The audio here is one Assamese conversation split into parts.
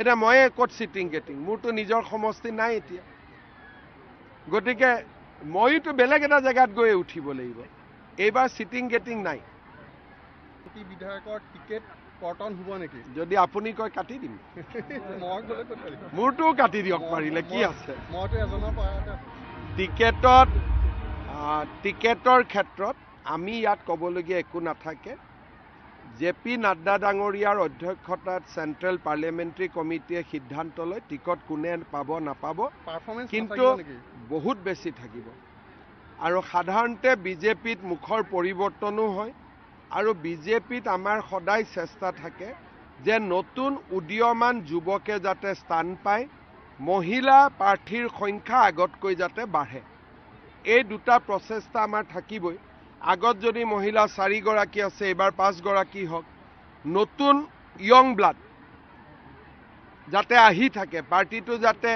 এটা ময়ে ক'ত চিটিং গেটিং মোৰতো নিজৰ সমষ্টি নাই এতিয়া গতিকে মইতো বেলেগ এটা জেগাত গৈ উঠিব লাগিব এইবাৰ চিটিং গেটিং নাই বিধায়কৰ টিকেট কৰ্তন হ'ব নেকি যদি আপুনি কয় কাটি দিম মই গ'লে ক'ত পাৰিম মোৰটোও কাটি দিয়ক পাৰিলে কি আছে মইতো এজনৰ পৰা টিকেটৰ ক্ষেত্ৰত আমি ইয়াত ক'বলগীয়া একো নাথাকে জেপি নাড্ডা ডাঙৰীয়াৰ অধ্যক্ষতাত চেণ্ট্ৰেল পাৰ্লিয়ামেণ্টাৰী কমিটিয়ে সিদ্ধান্ত লয় টিকট কোনে পাব নাপাব কিন্তু বহুত বেছি থাকিব আৰু সাধাৰণতে বিজেপিত মুখৰ পৰিৱৰ্তনো হয় আৰু বিজেপিত আমাৰ সদায় চেষ্টা থাকে যে নতুন উদীয়মান যুৱকে যাতে স্থান পায় মহিলা প্ৰাৰ্থীৰ সংখ্যা আগতকৈ যাতে বাঢ়ে এই দুটা প্ৰচেষ্টা আমাৰ থাকিবই আগত যদি মহিলা 4 গৰাকী আছে এবাৰ 5 গৰাকী হওক নতুন ইয়ং ব্লাড যাতে আহি থাকে পাৰ্টিটো যাতে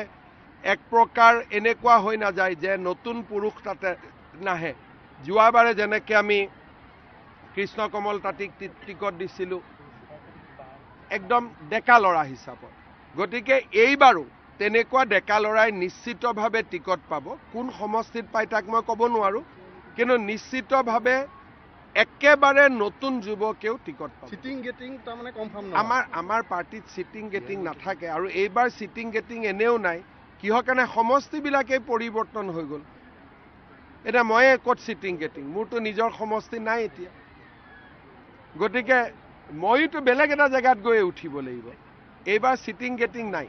এক প্ৰকাৰ এনেকুৱা হৈ নাযায় যে নতুন পুৰুষ তাতে নাহে যোৱাবাৰে যেনেকৈ আমি কৃষ্ণ কমল তাঁতীক টিকট দিছিলোঁ একদম ডেকা ল'ৰা হিচাপত গতিকে এইবাৰো তেনেকুৱা ডেকা ল'ৰাই নিশ্চিতভাৱে টিকট পাব কোন সমষ্টিত পায় তাক মই ক'ব নোৱাৰোঁ কিন্তু নিশ্চিতভাৱে একেবাৰে নতুন যুৱকেও টিকট পাব চিটিং গেটিং তাৰমানে কনফাৰ্ম আমাৰ পাৰ্টিত চিটিং গেটিং নাথাকে আৰু এইবাৰ চিটিং গেটিং এনেও নাই কিহৰ কাৰণে সমষ্টিবিলাকেই পৰিৱৰ্তন হৈ গ'ল এতিয়া ময়ে ক'ত চিটিং গেটিং মোৰতো নিজৰ সমষ্টি নাই এতিয়া গতিকে মইতো বেলেগ এটা জেগাত গৈ উঠিব লাগিব এইবাৰ চিটিং গেটিং নাই